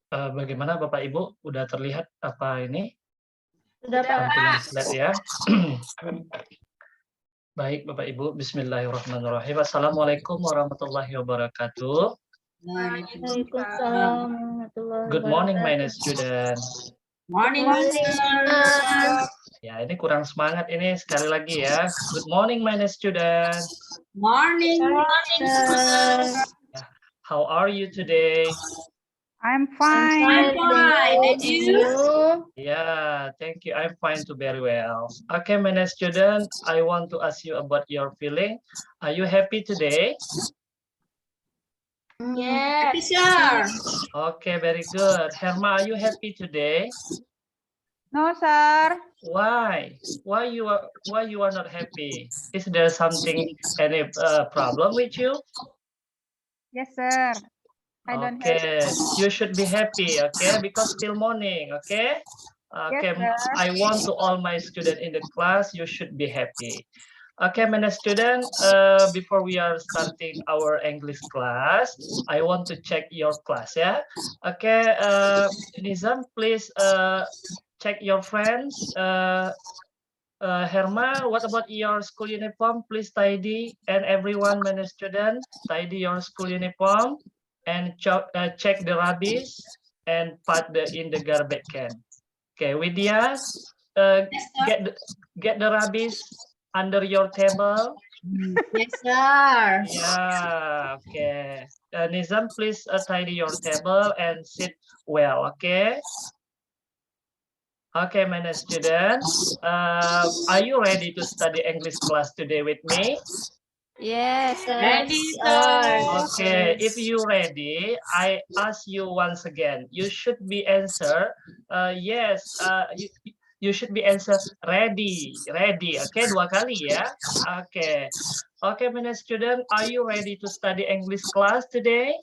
Bagaimana Bapak Ibu? Udah terlihat apa ini? Sudah Tampilan Pak. slide ya. Baik Bapak Ibu, bismillahirrahmanirrahim. Assalamualaikum warahmatullahi wabarakatuh. Waalaikumsalam warahmatullahi Good morning my wabarakatuh. student. Morning, Ya, ini kurang semangat ini sekali lagi ya. Good morning my student. Morning, How are you today? I'm fine. And you? Yeah, thank you. I'm fine too, very well. Okay, my student, I want to ask you about your feeling. Are you happy today? Yes, sir. Okay, very good. Herma, are you happy today? No, sir. Why? Why you are not happy? Is there something, any problem with you? Yes, sir. I don't have. Okay, you should be happy, okay? Because still morning, okay? Okay, Yes, sir. I want to all my students in the class, you should be happy. Okay, my student, before we are starting our English class, I want to check your class, yeah? Okay, Nizam, please check your friends. Herma, what about your school uniform? Please tidy, and everyone, my student, tidy your school uniform. And check the rubbish and put in the garbage can. Okay, Widya, get the rubbish under your table. Yes, sir. Yeah, okay. Nizam, please tidy your table and sit well, okay? Okay, my students, are you ready to study English class today with me? Yes, ready, sir. Okay, if you ready, I ask you once again. You should be answer. Yes. You should be answer ready. Ready. Okay, dua kali ya. Okay. Okay, my student, are you ready to study English class today?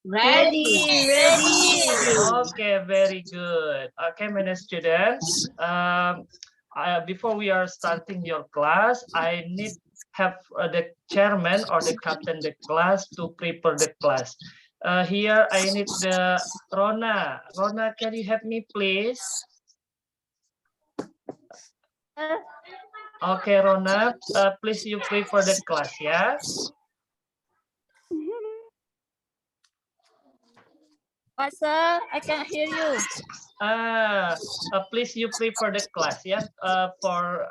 Ready. Okay, very good. Okay, my students. Before we are starting your class, I need have the chairman or the captain the class to prepare the class. Here I need the Rona. Rona, can you help me please? Okay, Rona, please you prepare the class, yeah? What, sir? I can't hear you. Please you prepare the class, ya. For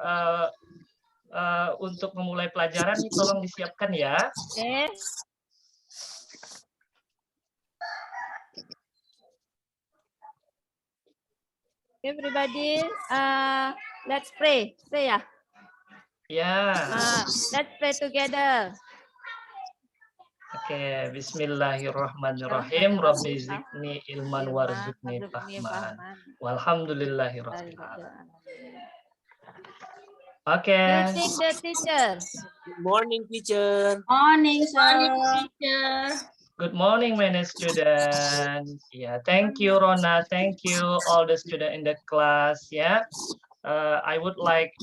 untuk memulai pelajaran, tolong disiapkan ya. Okay. Everybody, let's pray. Pray ya. Ya. Let's pray together. Oke, bismillahirrahmanirrahim. Rabbi zidni ilman warzuqni fahman. Walhamdulillahirabbil alamin. Oke. Greeting the teacher. Good morning, teacher. Morning, sir. Teacher. Good morning, my students. Yeah, thank you, Rona. Thank you, all the students in the class. Yeah. I would like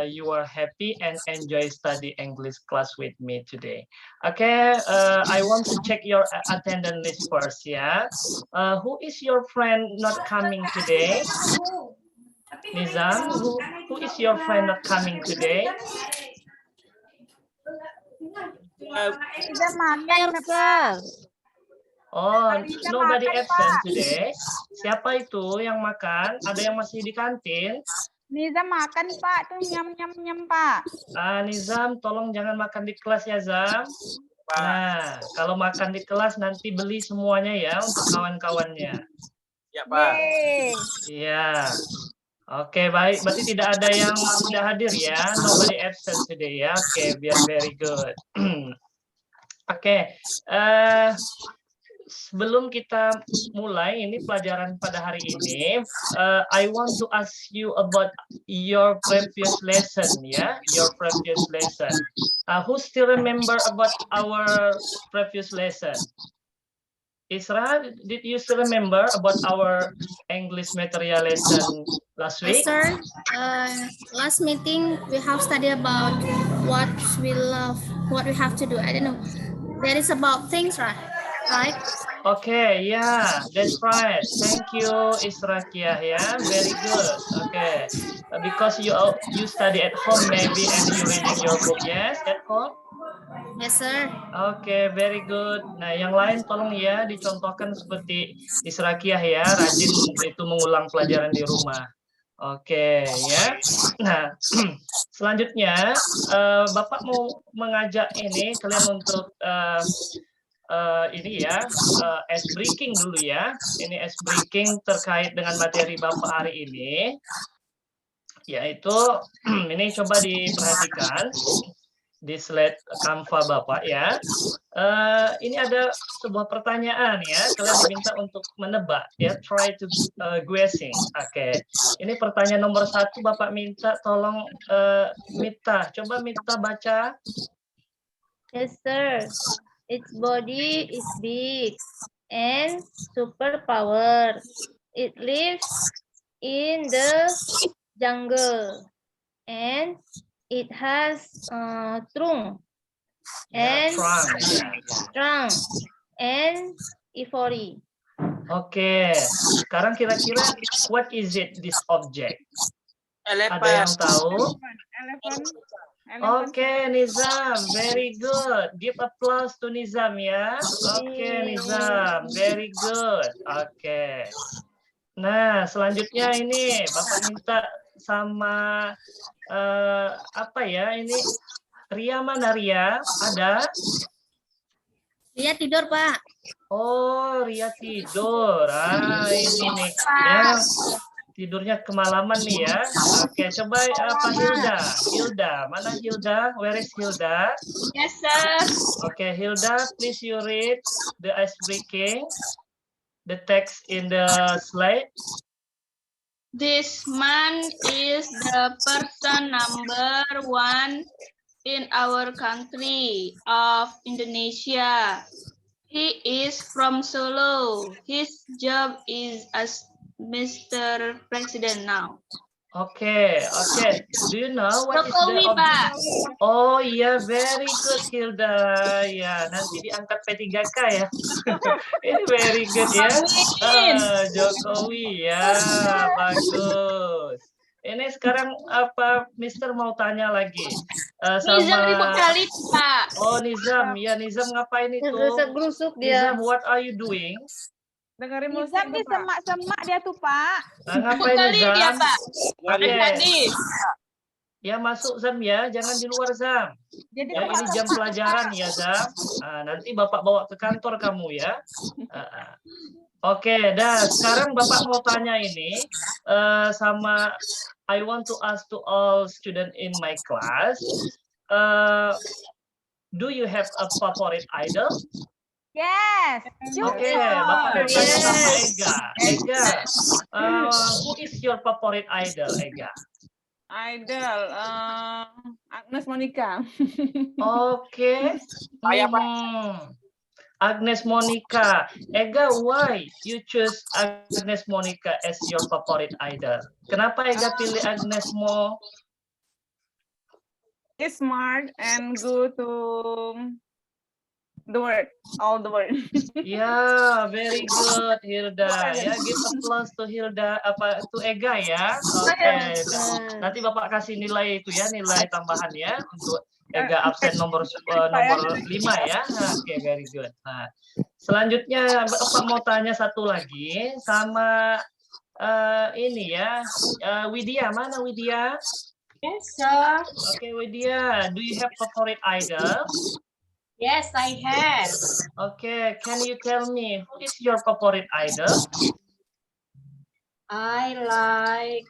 you are happy and enjoy study English class with me today. Okay, I want to check your attendance list first, yeah. Who is your friend not coming today? Nizam, who is your friend not coming today? Oh, nobody absent today. Siapa itu yang makan? Ada yang masih di kantin? Nizam makan, Pak. Tuh nyam-nyam, Pak. Nizam, tolong jangan makan di kelas ya, Zam. Nah, kalau makan di kelas nanti beli semuanya ya untuk kawan-kawannya. Ya, Pak. Iya. Oke, baik. Berarti tidak ada yang tidak hadir ya. Nobody absent today ya. Oke, very good. Oke. Sebelum kita mulai ini pelajaran pada hari ini, I want to ask you about your previous lesson, ya, your previous lesson. Who still remember about our previous lesson? Isra, did you still remember about our English material lesson last week? Yes, sir. Last meeting we have studied about what we love, what we have to do. I don't know. That is about things, right? right? Okay, yeah, that's right. Thank you, Israkia. Yeah, very good. Okay, because you study at home maybe and you reading your book, yes, at home. Yes, sir. Oke, very good. Nah, yang lain tolong ya dicontohkan seperti Israkiah ya, rajin itu mengulang pelajaran di rumah. Oke, ya. Nah, selanjutnya Bapak mau mengajak ini kalian untuk ini ya, ice breaking dulu ya. Ini ice breaking terkait dengan materi Bapak hari ini. Yaitu ini coba diperhatikan di slide Canva Bapak ya. Ini ada sebuah pertanyaan ya, kalian diminta untuk menebak ya, try to guessing. Oke, ini pertanyaan nomor 1 Bapak minta tolong Mita, coba Mita baca. Yes, sir. Its body is big and superpower. It lives in the jungle and it has trunk Ya, and trunk. and ivory. Oke, sekarang kira-kira what is it this object? Ada Elephant. yang tahu? Elephant. Oke, Nizam, very good. Give applause to Nizam ya. Oke, Nizam, very good. Oke. Nah, selanjutnya ini Bapak minta sama apa ya ini? Ria mana Ria? Ada? Ria tidur, Pak. Oh, Ria tidur. Ah, ini nih. Ya, tidurnya kemalaman nih ya. Oke, coba apa Hilda? Hilda, mana Hilda? Where is Hilda? Yes, sir. Oke, Hilda, please you read the ice breaking, the text in the slide. This man is the person number 1 in our country of Indonesia. He is from Solo. His job is as Mr. President now. Oke. Do you know what is the Jokowi, Pak. Oh iya, very good Hilda. Ya, nanti diangkat P3K ya. Ini very good ya. Jokowi ya, bagus. Ini sekarang apa Mister mau tanya lagi sama Nizam ribut kali, Pak. Oh, Nizam. Ya, Nizam ngapain itu? Gerusuk dia. Nizam, what are you doing? Dengerin musik nih semak-semak dia tuh, Pak. Nah, ngapain Kali Nizam? dia, Pak. Oke. Tadi. Ya, masuk Zam ya, jangan di luar Zam. Jadi Ya, ini jam pelajaran ya Zam. Nanti Bapak bawa ke kantor kamu ya. Oke, dah. Sekarang Bapak mau tanya ini sama I want to ask to all student in my class. Do you have a favorite idol? yes. Oke, Bapak mau tanya sama Ega. Ega, who is your favorite idol, Ega? Idol Agnes Monica. Oke. Saya, Pak. Agnes Monica. Ega, why you choose Agnes Monica as your favorite idol? Kenapa Ega pilih Agnes Mo? He's smart and good to the word, all the word. Ya, very good Hilda. Ya, give applause to Hilda to Ega ya. Oke. Nanti Bapak kasih nilai itu ya, nilai tambahan ya untuk Ega absen nomor 5 ya. Oke, very good. Nah, selanjutnya Bapak mau tanya satu lagi sama ini ya. Widya, mana Widya? Yes, sir. Oke, Widya, do you have favorite idol? Yes, I have. Okay, can you tell me who is your favorite idol? I like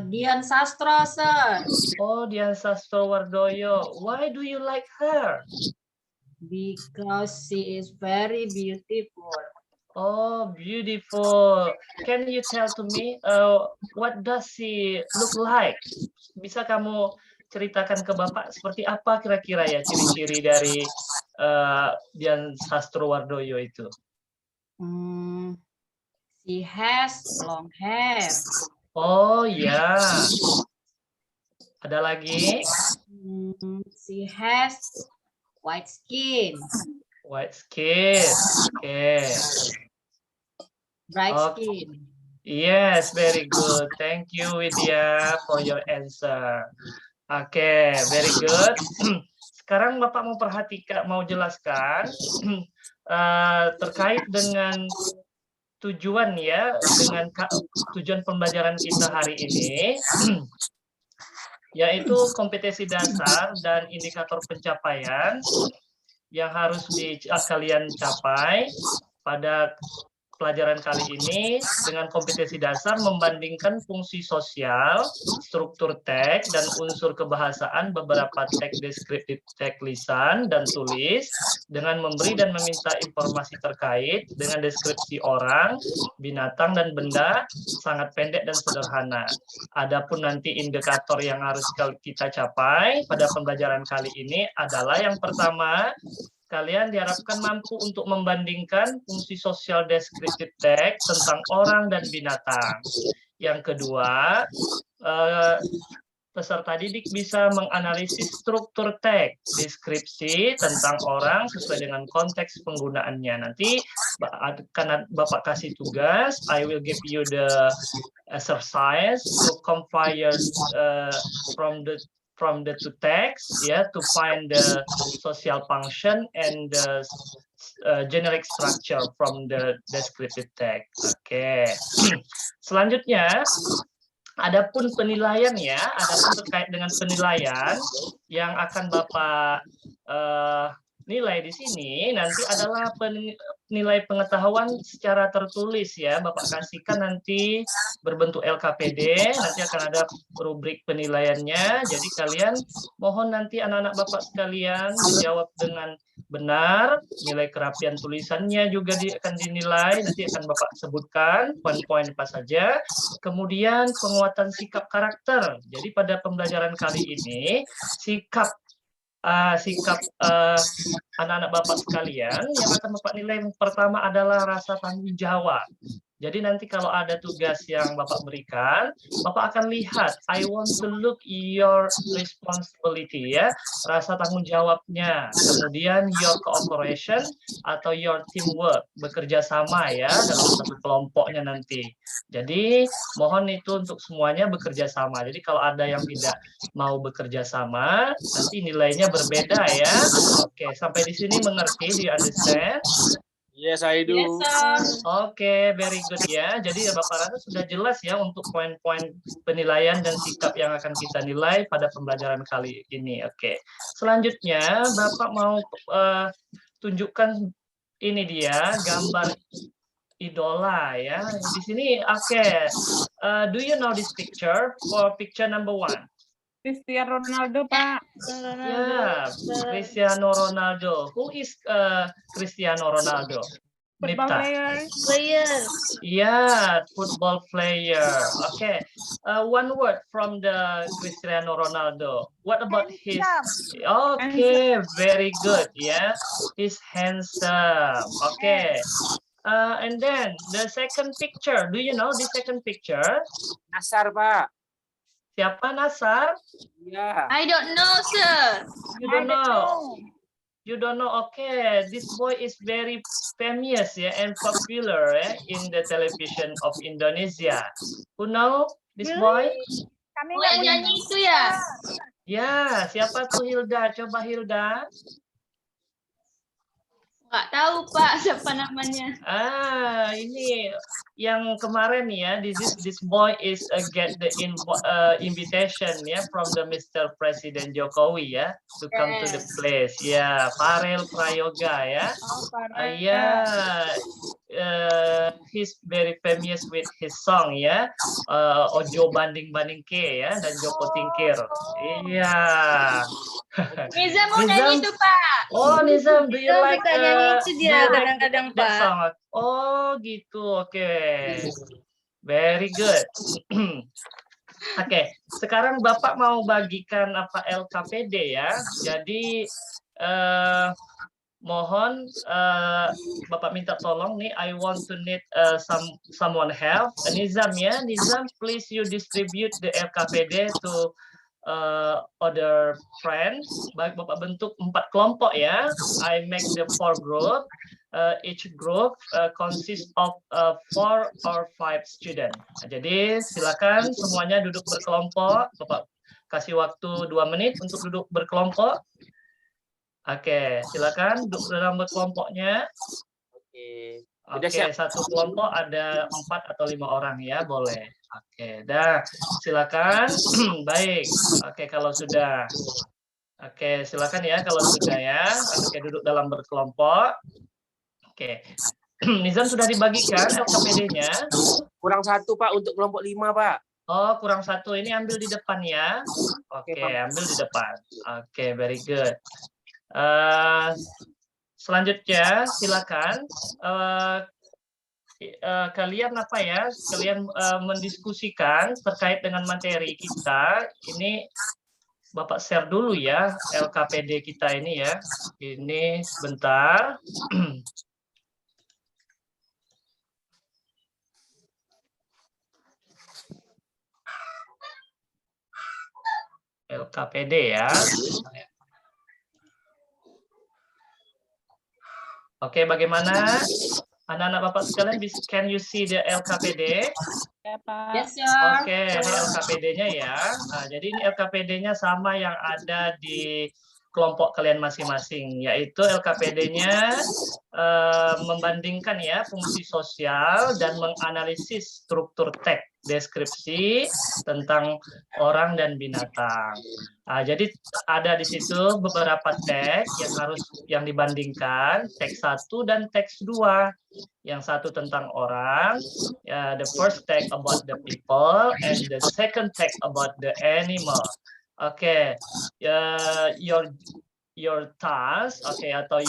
Dian Sastro, sir. Oh, Dian Sastrowardoyo. Why do you like her? Because she is very beautiful. Oh, beautiful. Can you tell to me what does she look like? Bisa kamu ceritakan ke Bapak seperti apa kira-kira ya ciri-ciri dari Dian Sastrowardoyo itu? She has long hair. Oh ya. Ada lagi? She has white skin. White skin. Okay. Bright Okay. skin. Yes, very good. Thank you, Widya, for your answer. Oke, very good. Sekarang Bapak mau jelaskan terkait dengan tujuan ya, dengan tujuan pembelajaran kita hari ini, yaitu kompetensi dasar dan indikator pencapaian yang harus kalian capai pada pelajaran kali ini. Dengan kompetensi dasar membandingkan fungsi sosial, struktur teks, dan unsur kebahasaan beberapa teks deskriptif, teks lisan dan tulis dengan memberi dan meminta informasi terkait dengan deskripsi orang, binatang, dan benda sangat pendek dan sederhana. Adapun nanti indikator yang harus kita capai pada pembelajaran kali ini adalah yang pertama, kalian diharapkan mampu untuk membandingkan fungsi sosial deskriptif teks tentang orang dan binatang. Yang kedua, peserta didik bisa menganalisis struktur teks deskripsi tentang orang sesuai dengan konteks penggunaannya. Nanti karena Bapak kasih tugas, I will give you the exercise to compare from the two text, to find the social function and the generic structure from the descriptive text. Oke. Selanjutnya, adapun penilaian adapun terkait dengan penilaian yang akan Bapak nilai di sini nanti adalah nilai pengetahuan secara tertulis ya. Bapak kasihkan nanti berbentuk LKPD, nanti akan ada rubrik penilaiannya. Jadi kalian mohon nanti anak-anak Bapak sekalian menjawab dengan benar, nilai kerapian tulisannya juga akan dinilai, nanti akan Bapak sebutkan poin-poin apa saja. Kemudian penguatan sikap karakter. Jadi pada pembelajaran kali ini sikap anak-anak Bapak sekalian yang akan Bapak nilai yang pertama adalah rasa tanggung jawab. Jadi nanti kalau ada tugas yang Bapak berikan, Bapak akan lihat, I want to look your responsibility ya, rasa tanggung jawabnya. Kemudian your cooperation atau your teamwork, bekerja sama ya dalam satu kelompoknya nanti. Jadi mohon itu untuk semuanya bekerja sama. Jadi kalau ada yang tidak mau bekerja sama, nanti nilainya berbeda ya. Oke, sampai di sini mengerti, do you understand? Yes, I do. Yes, sir. Oke, very good ya. Jadi Bapak rasa sudah jelas ya untuk poin-poin penilaian dan sikap yang akan kita nilai pada pembelajaran kali ini. Oke. Selanjutnya Bapak mau tunjukkan ini dia gambar idola ya. Di sini oke. Do you know this picture? For picture number 1. Cristiano Ronaldo, Pak. Yeah, Cristiano Ronaldo. Who is Cristiano Ronaldo? Football Nipta. player. Yeah, football player. Okay. One word from the Cristiano Ronaldo. What about his? Okay, very good. Yeah, he's handsome. Okay. And then the second picture. Do you know the second picture? Nasar, Pak. Siapa Nasar? Ya. I don't know, sir. You don't know. You don't know. Okay, this boy is very famous and popular in the television of Indonesia. Who know this boy? Kami Oh, yang nyanyi itu ya? Ya, siapa tuh Hilda? Coba Hilda. Nggak tahu, Pak, siapa namanya. Ini yang kemarin ya. This boy is get the invitation from the Mr. President Jokowi to come to the place. Ya, Farel Prayoga ya. He's very famous with his song ya. Ojo banding ke ya dan Joko Tingkir. Iya. Nizam mau nyanyi itu, Pak. Oh, Nizam, do you like nyanyi itu dia kadang-kadang, that Pak. song? Oh, gitu. Oke. Very good. Oke, sekarang Bapak mau bagikan LKPD ya. Jadi mohon Bapak minta tolong nih, I want to need someone help. Nizam ya, Nizam please you distribute the LKPD to other friends. Baik, Bapak bentuk 4 kelompok ya. I make the 4 group. Each group consists of 4 or 5 students. Jadi silakan semuanya duduk berkelompok. Bapak kasih waktu 2 menit untuk duduk berkelompok. Oke, silakan duduk dalam berkelompoknya. Oke, satu kelompok ada 4 atau 5 orang ya, boleh. Oke, dah, silakan. Baik. Oke, kalau sudah. Oke, silakan ya kalau sudah ya. Oke, duduk dalam berkelompok. Oke. Nizam sudah dibagikan LKPD-nya. Kurang 1 Pak untuk kelompok 5 Pak. Oh, kurang 1 ini ambil di depan ya. Oke, ambil di depan. Oke, very good. Selanjutnya silakan kalian apa ya? Kalian mendiskusikan terkait dengan materi kita. Ini Bapak share dulu ya LKPD kita ini ya. Ini sebentar. LKPD ya. Oke, bagaimana anak-anak Bapak sekalian? Can you see the LKPD? Ya, Pak. Yes, sir. Oke, ini LKPD-nya ya. Nah, jadi ini LKPD-nya sama yang ada di kelompok kalian masing-masing, yaitu LKPD-nya membandingkan ya fungsi sosial dan menganalisis struktur teks deskripsi tentang orang dan binatang. Jadi ada di situ beberapa teks yang dibandingkan, teks 1 dan teks 2. Yang satu tentang orang, the first text about the people, and the second text about the animal. Oke, your task, atau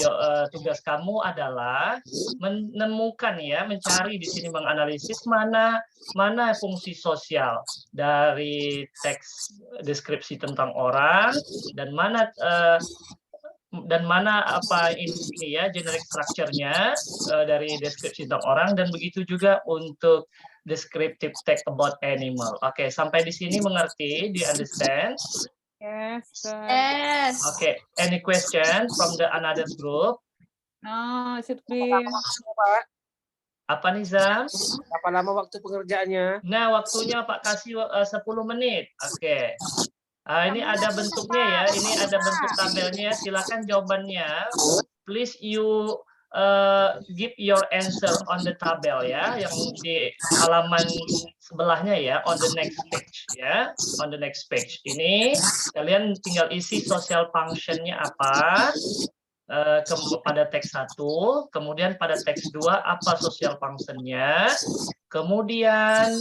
tugas kamu adalah menemukan ya, mencari di sini menganalisis mana fungsi sosial dari teks deskripsi tentang orang dan mana apa ini ya generic structure-nya dari deskripsi tentang orang, dan begitu juga untuk descriptive text about animal. Oke, sampai di sini mengerti? Do you understand? Yes, sir. Yes. Okay, any question from the another group? No, should be. Pak, Apa nih, Zam? berapa lama waktu pengerjaannya? Nah, waktunya Pak kasih 10 menit. Oke. Ini ada bentuknya ya, ini ada bentuk tabelnya. Silakan jawabannya. Please you give your answer on the tabel ya, yang di halaman sebelahnya ya, on the next page ya, on the next page. Ini kalian tinggal isi social function-nya apa pada teks 1, kemudian pada teks 2 apa social function-nya, kemudian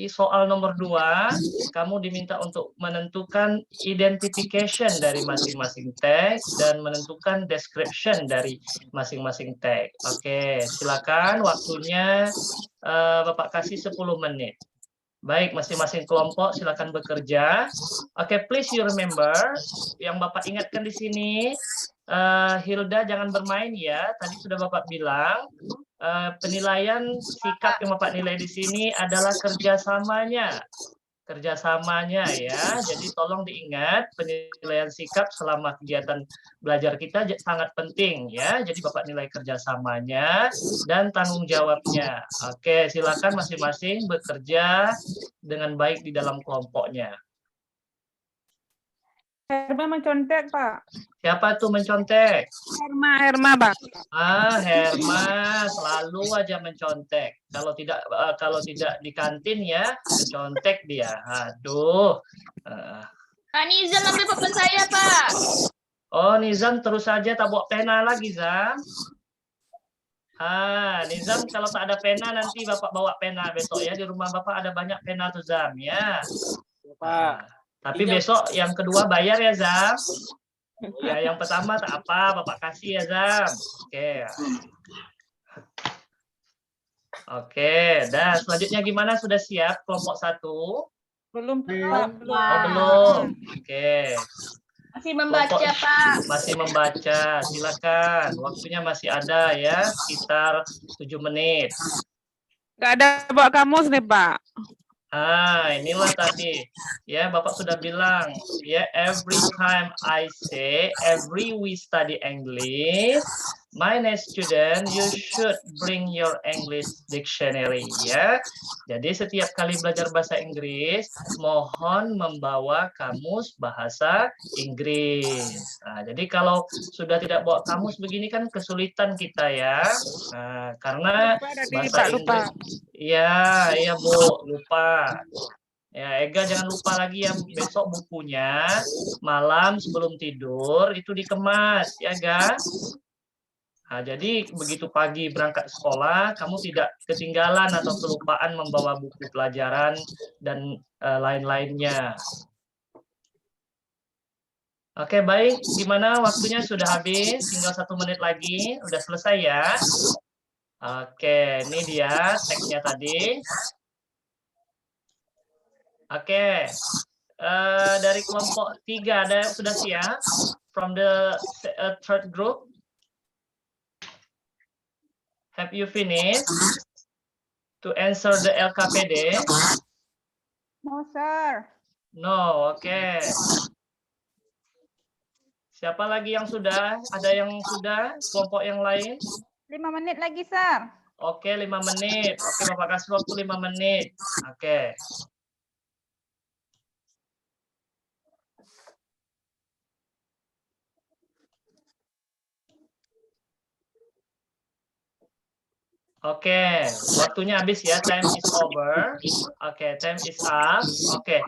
soal nomor 2, kamu diminta untuk menentukan identification dari masing-masing teks dan menentukan description dari masing-masing teks. Oke, silakan waktunya Bapak kasih 10 menit. Baik, masing-masing kelompok silakan bekerja. Oke, please you remember, yang Bapak ingatkan di sini, Hilda jangan bermain ya. Tadi sudah Bapak bilang, penilaian sikap yang Bapak nilai di sini adalah kerjasamanya ya. Jadi tolong diingat, penilaian sikap selama kegiatan belajar kita sangat penting ya. Jadi Bapak nilai kerjasamanya dan tanggung jawabnya. Oke, silakan masing-masing bekerja dengan baik di dalam kelompoknya. Herma mencontek, Pak. Siapa tuh mencontek? Herma, Pak. Herma selalu aja mencontek. Kalau tidak di kantin ya, mencontek dia. Aduh. Pak Nizam ambil papan saya, Pak. Oh, Nizam terus saja tak bawa pena lagi, Zam. Nizam kalau tak ada pena nanti Bapak bawa pena besok ya. Di rumah Bapak ada banyak pena tuh, Zam ya. Pak. Tapi besok yang kedua bayar ya, Zam. Ya, yang pertama tak apa, Bapak kasih ya, Zam. Oke, dan selanjutnya gimana? Sudah siap kelompok 1? Belum, Pak. Oh, belum. Oke. Masih membaca, Pak. Masih membaca. Silakan. Waktunya masih ada ya, sekitar 7 menit. Nggak ada bawa kamus nih, Pak. Inilah tadi. Ya, Bapak sudah bilang. Ya, every time I say, every we study English, my next student, you should bring your English dictionary. Ya, jadi setiap kali belajar bahasa Inggris, mohon membawa kamus bahasa Inggris. Nah, jadi kalau sudah tidak bawa kamus begini kan kesulitan kita ya. Nah, karena bahasa Inggris. Iya, iya Bu, lupa. Ya, Ega jangan lupa lagi ya besok bukunya malam sebelum tidur itu dikemas, ya Ga? Nah, jadi begitu pagi berangkat sekolah, kamu tidak ketinggalan atau kelupaan membawa buku pelajaran dan lain-lainnya. Oke, baik. Gimana waktunya sudah habis? Tinggal 1 menit lagi. Udah selesai ya? Oke, ini dia teksnya tadi. Oke, dari kelompok 3 ada yang sudah siap? From the third group, have you finished to answer the LKPD? No, sir. No, oke. Siapa lagi yang sudah? Ada yang sudah? Kelompok yang lain? 5 menit lagi, sir. Oke, 5 menit. Oke, Bapak kasih waktu 5 menit. Oke. Oke, waktunya habis ya. Time is over. Oke, time is up. Oke,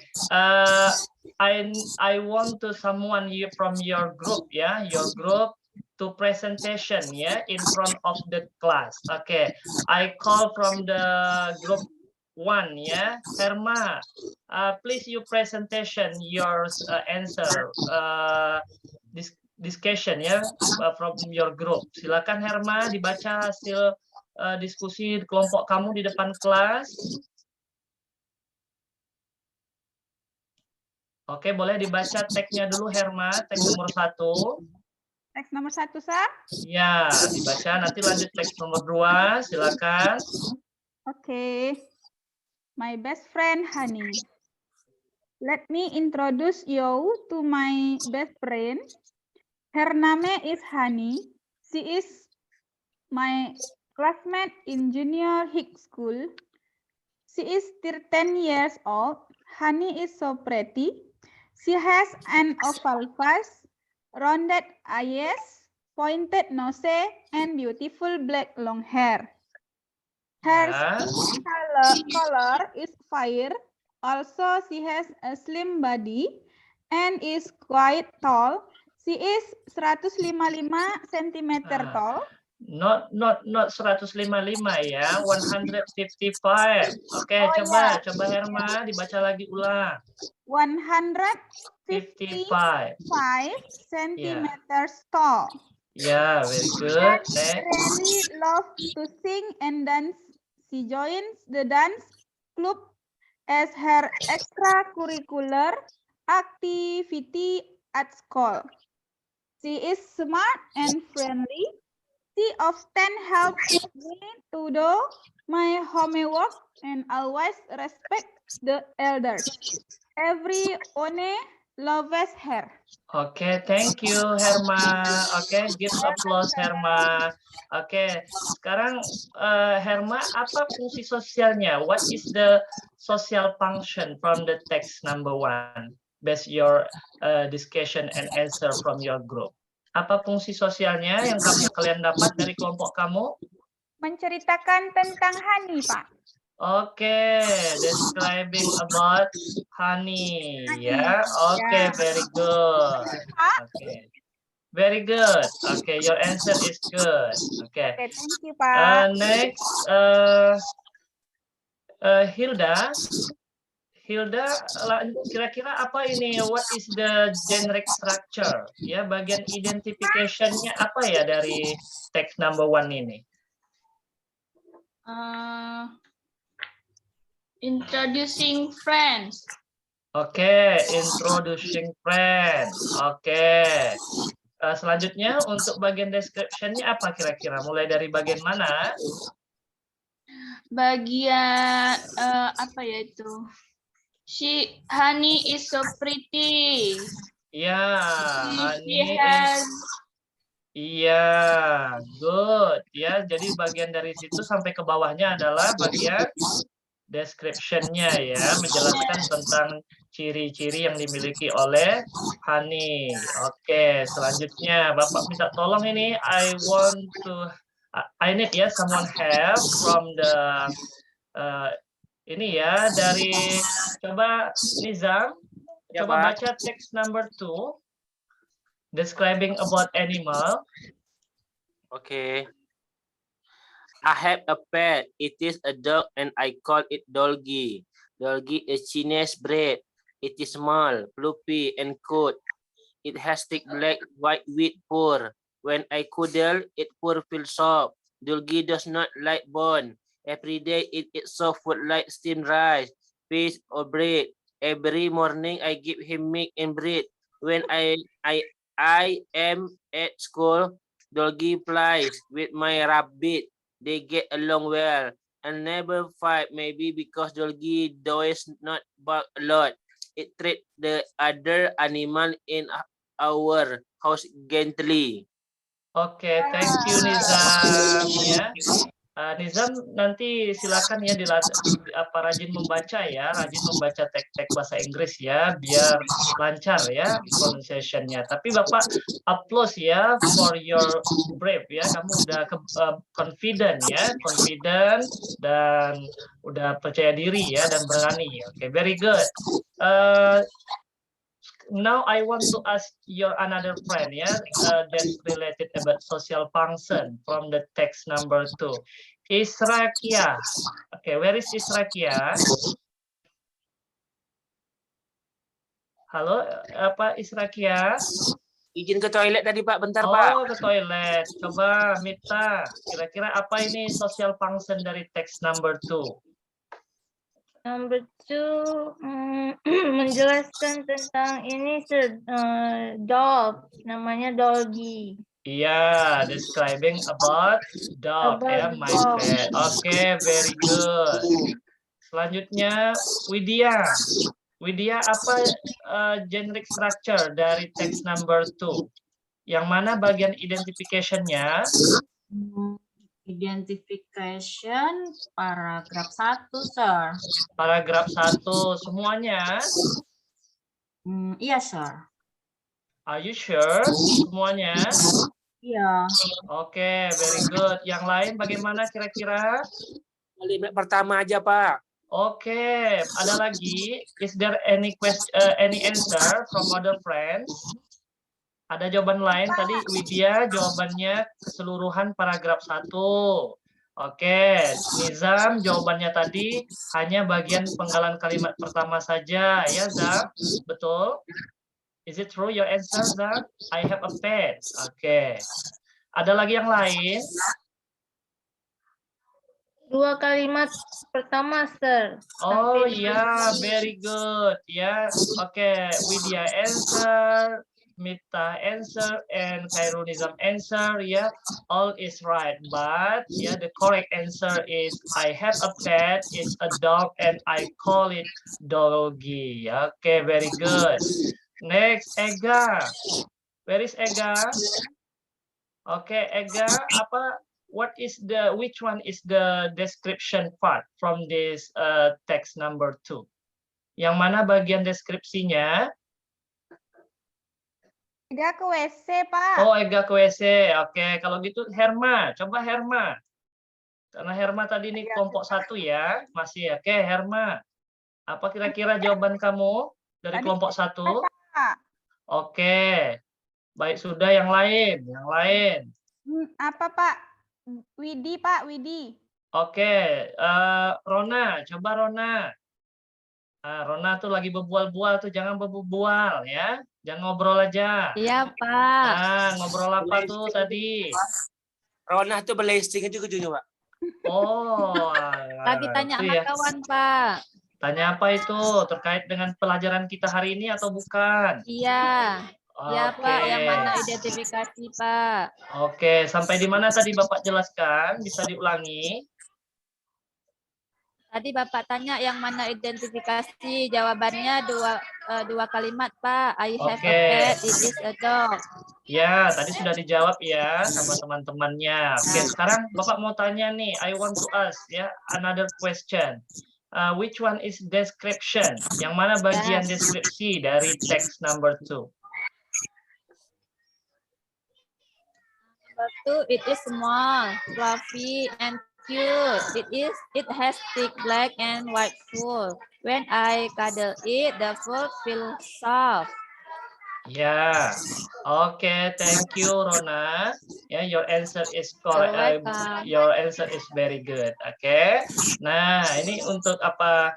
I want to someone from your group ya, your group to presentation ya, in front of the class. Oke, I call from the group 1 ya, Herma. Please you presentation your answer discussion ya, from your group. Silakan Herma dibaca hasil diskusi kelompok kamu di depan kelas. Oke, boleh dibaca teksnya dulu Herma, teks nomor 1. Teks nomor 1, sir. Ya, dibaca, nanti lanjut teks nomor 2, silakan. Okay. My best friend, Honey. Let me introduce you to my best friend. Her name is Honey. She is my classmate in junior high school. She is 13 years old. Honey is so pretty. She has an oval face, rounded eyes, pointed nose, and beautiful black long hair. Her skin color is fire. Also, she has a slim body and is quite tall. She is 155 cm tall. Not 155 ya, 155. Oke, coba Herma dibaca lagi ulang. 155 centimeters tall. Yeah, very good. Next. Really love to sing and dance. She joins the dance club as her extracurricular activity at school. She is smart and friendly. She often helps me to do my homework and always respects the elders. Everyone loves her. Oke, thank you Herma. Oke, give applause Herma. Oke, sekarang Herma, apa fungsi sosialnya? What is the social function from the text number 1? Based your discussion and answer from your group. Apa fungsi sosialnya yang kalian dapat dari kelompok kamu? Menceritakan tentang Honey, Pak. Oke, describing about honey, ya. Oke, very good. Oke, very good. Oke, your answer is good. Oke. Thank you, Pak. Next, Hilda. Hilda, kira-kira apa ini? What is the generic structure? Ya, bagian identification-nya apa ya dari text number 1 ini? Introducing friends. Oke, introducing friends. Oke. Selanjutnya untuk bagian description-nya apa kira-kira? Mulai dari bagian mana? bagian apa ya itu? Honey is so pretty. Ya, She honey has iya, good. Ya, jadi bagian dari situ sampai ke bawahnya adalah bagian description-nya ya, menjelaskan tentang ciri-ciri yang dimiliki oleh honey. Oke, selanjutnya Bapak minta tolong ini, I need ya someone help from the ini ya dari coba Nizam, Ya, coba Pak. baca text number 2 describing about animal. Okay. I have a pet. It is a dog and I call it Dolgy. Dolgy is Chinese breed. It is small, fluffy, and cute. It has thick black white with fur. When I cuddle, it fur feels soft. Dolgy does not like bone. Every day it eats soft food like steamed rice, fish, or bread. Every morning I give him milk and bread. When I am at school, Dolgy plays with my rabbit. They get along well and never fight, maybe because Dolgy does not bark a lot. It treats the other animal in our house gently. Oke, thank you Nizam ya. Nizam nanti silakan ya rajin membaca ya, rajin membaca teks-teks bahasa Inggris ya, biar lancar ya pronunciation-nya. Tapi Bapak applause ya for your brave ya, kamu udah confident ya, confident dan udah percaya diri ya dan berani. Oke, very good. Now I want to ask your another friend that's related about social function from the text number 2. Israkia. Okay, where is Israkia? Halo, apa Israkia? Izin ke toilet tadi Pak, bentar Oh, Pak. ke toilet. Coba Mita, kira-kira apa ini social function dari text number 2? Number 2 menjelaskan tentang ini dog, namanya Dolgy. Iya, describing about dog ya, my pet. Oke, very good. Selanjutnya Widya. Widya, apa generic structure dari text number 2? Yang mana bagian identification-nya? Identification paragraf 1, sir. Paragraf 1 semuanya? Iya, sir. Are you sure semuanya? Iya. Oke, very good. Yang lain bagaimana kira-kira? Kalimat pertama aja Pak. Oke, ada lagi? Is there any question, any answer from other friends? Ada jawaban lain tadi Widya jawabannya keseluruhan paragraf 1. Oke, Nizam jawabannya tadi hanya bagian penggalan kalimat pertama saja ya Zam? Betul? Is it true your answer Zam? I have a pet. Oke. Ada lagi yang lain? 2 kalimat pertama, sir. Oh iya, very good. Ya, oke. Widya answer, Mita answer, and Khairul Nizam answer. Ya, all is right. But ya, the correct answer is I have a pet. It's a dog, and I call it Dolgy. Oke, very good. Next, Ega. Where is Ega? Oke, Ega, which one is the description part from this text number 2? Yang mana bagian deskripsinya? Ega ke WC, Pak. Oh, Ega ke WC. Oke, kalau gitu Herma, coba Herma. Karena Herma tadi ini kelompok 1 ya, masih. Oke, Herma. Apa kira-kira jawaban kamu dari kelompok 1? Oke. Baik, sudah yang lain, Apa Pak? Widi, Pak, Widi. Oke, Rona, coba Rona. Rona tuh lagi berbual-bual tuh, jangan berbual ya. Jangan ngobrol aja. Iya, Pak. Ngobrol apa tuh tadi? Rona tuh belasting itu ujungnya Pak. Oh, Lagi tanya itu sama ya. kawan, Pak. Tanya apa itu? Terkait dengan pelajaran kita hari ini atau bukan? Iya. Iya, Oke. Pak. Yang mana identifikasi, Pak? Oke, sampai di mana tadi Bapak jelaskan? Bisa diulangi? Tadi Bapak tanya yang mana identifikasi, jawabannya dua kalimat, Pak. I have a Oke. pet, it is a dog. Ya, tadi sudah dijawab ya sama teman-temannya. Oke, sekarang Bapak mau tanya nih, I want to ask ya, another question. Which one is description? Yang mana bagian deskripsi dari text number 2? Number 2, it is small, fluffy, and cute. It has thick black and white fur. When I cuddle it, the fur feels soft. Ya, oke, thank you Rona. Ya, your answer is correct. You're welcome. Your answer is very good. Oke. Nah, ini untuk apa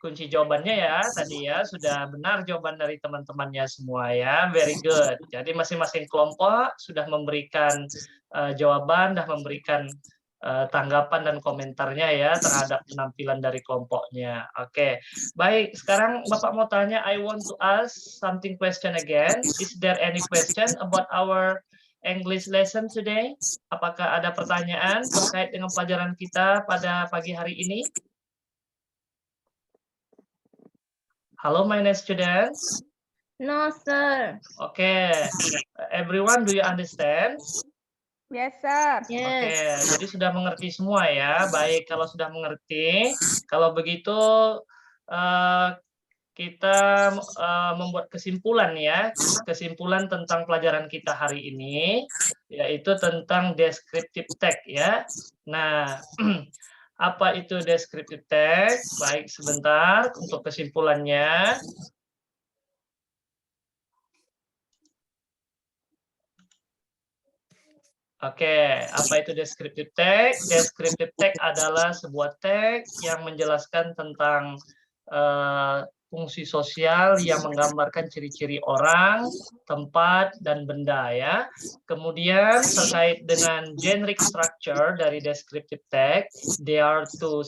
kunci jawabannya ya tadi ya sudah benar jawaban dari teman-temannya semua ya. Very good. Jadi masing-masing kelompok sudah memberikan jawaban, sudah memberikan tanggapan dan komentarnya ya terhadap penampilan dari kelompoknya. Oke, baik. Sekarang Bapak mau tanya, I want to ask something question again. Is there any question about our English lesson today? Apakah ada pertanyaan terkait dengan pelajaran kita pada pagi hari ini? Halo, my next students. No, sir. Okay, everyone, do you understand? Yes, sir. Oke, Yes. jadi sudah mengerti semua ya. Baik, kalau sudah mengerti, kalau begitu kita membuat kesimpulan ya, kesimpulan tentang pelajaran kita hari ini, yaitu tentang descriptive text ya. Nah, apa itu descriptive text? Baik, sebentar untuk kesimpulannya. Oke, apa itu descriptive text? Descriptive text adalah sebuah teks yang menjelaskan tentang fungsi sosial yang menggambarkan ciri-ciri orang, tempat, dan benda ya. Kemudian terkait dengan generic structure dari descriptive text, there are two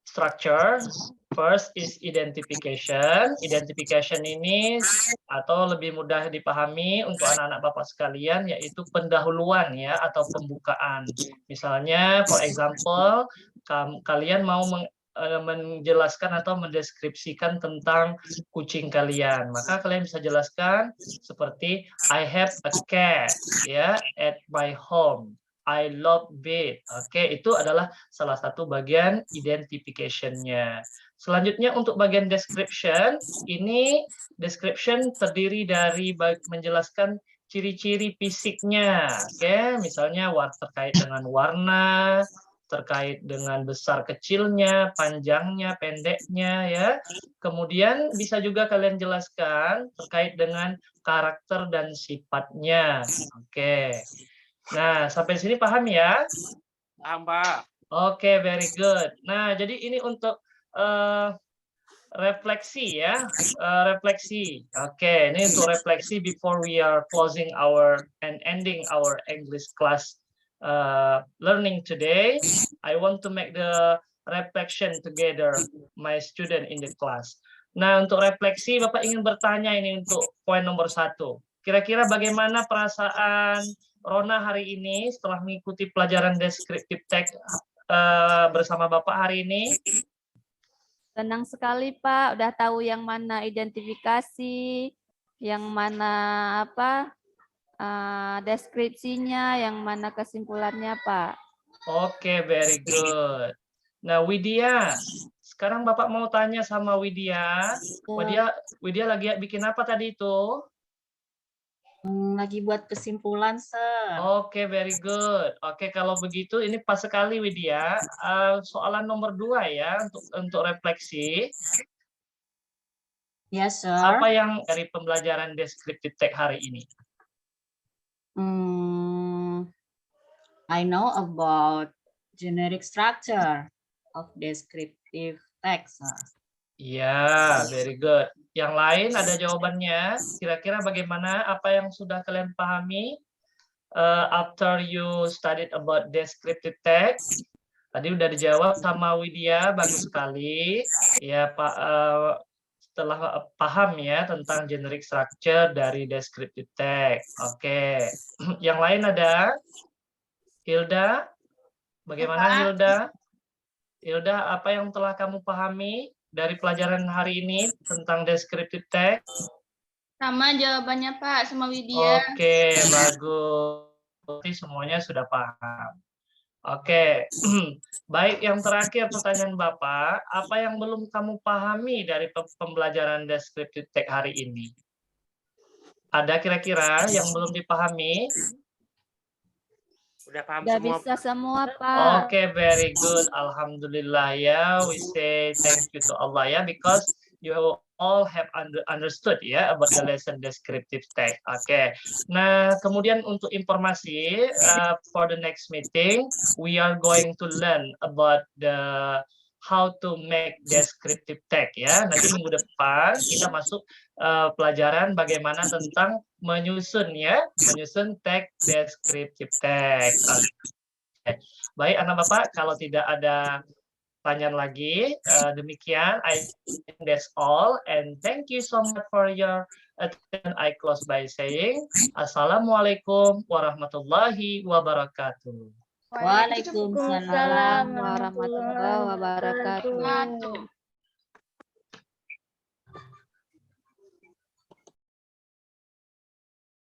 structure. First is identification. Identification ini atau lebih mudah dipahami untuk anak-anak Bapak sekalian yaitu pendahuluan ya atau pembukaan. Misalnya, for example, kalian mau menjelaskan atau mendeskripsikan tentang kucing kalian, maka kalian bisa jelaskan seperti I have a cat ya at my home. I love it. Oke, itu adalah salah satu bagian identification-nya. Selanjutnya untuk bagian description, ini description terdiri dari menjelaskan ciri-ciri fisiknya. Oke, misalnya terkait dengan warna, terkait dengan besar kecilnya, panjangnya, pendeknya ya. Kemudian bisa juga kalian jelaskan terkait dengan karakter dan sifatnya. Oke. Nah, sampai sini paham ya? Paham, Pak. Oke, very good. Nah, jadi ini untuk refleksi ya, refleksi. Oke, ini untuk refleksi before we are closing our and ending our English class learning today. I want to make the reflection together, my student in the class. Nah, untuk refleksi, Bapak ingin bertanya ini untuk poin nomor 1. Kira-kira bagaimana perasaan Rona hari ini setelah mengikuti pelajaran descriptive text bersama Bapak hari ini? Senang sekali, Pak. Udah tahu yang mana identifikasi, yang mana apa deskripsinya, yang mana kesimpulannya, Pak. Oke, very good. Nah, Widya, sekarang Bapak mau tanya sama Widya. Widya lagi bikin apa tadi itu? Lagi buat kesimpulan, Sir. Oke, very good. Oke, kalau begitu ini pas sekali Widya. Soalan nomor 2 ya untuk refleksi. Yes, Sir. Apa yang dari pembelajaran descriptive text hari ini? I know about generic structure of descriptive text, Sir. Ya, very good. Yang lain ada jawabannya. Kira-kira bagaimana? Apa yang sudah kalian pahami after you studied about descriptive text? Tadi udah dijawab sama Widya, bagus sekali. Ya, Pak. Setelah paham ya tentang generic structure dari descriptive text. Oke. Yang lain ada? Hilda? Bagaimana Hilda? Hilda, apa yang telah kamu pahami dari pelajaran hari ini tentang descriptive text? Sama jawabannya Pak, sama Widya. Oke, bagus. Berarti semuanya sudah paham. Oke, baik. Yang terakhir pertanyaan Bapak, apa yang belum kamu pahami dari pembelajaran descriptive text hari ini? Ada kira-kira yang belum dipahami? Udah paham Udah semua. bisa semua, Pak. Okay, very good. Alhamdulillah ya. We say thank you to Allah ya, because you all have understood ya about the lesson descriptive text. Okay. Nah, kemudian untuk informasi for the next meeting, we are going to learn about the how to make descriptive text ya. Nanti minggu depan kita masuk pelajaran bagaimana tentang menyusun ya, menyusun teks descriptive text. Okay. Baik anak Bapak, kalau tidak ada pertanyaan lagi, demikian I think that's all, and thank you so much for your attention. I close by saying Assalamualaikum warahmatullahi wabarakatuh. Waalaikumsalam Warahmatullahi wabarakatuh.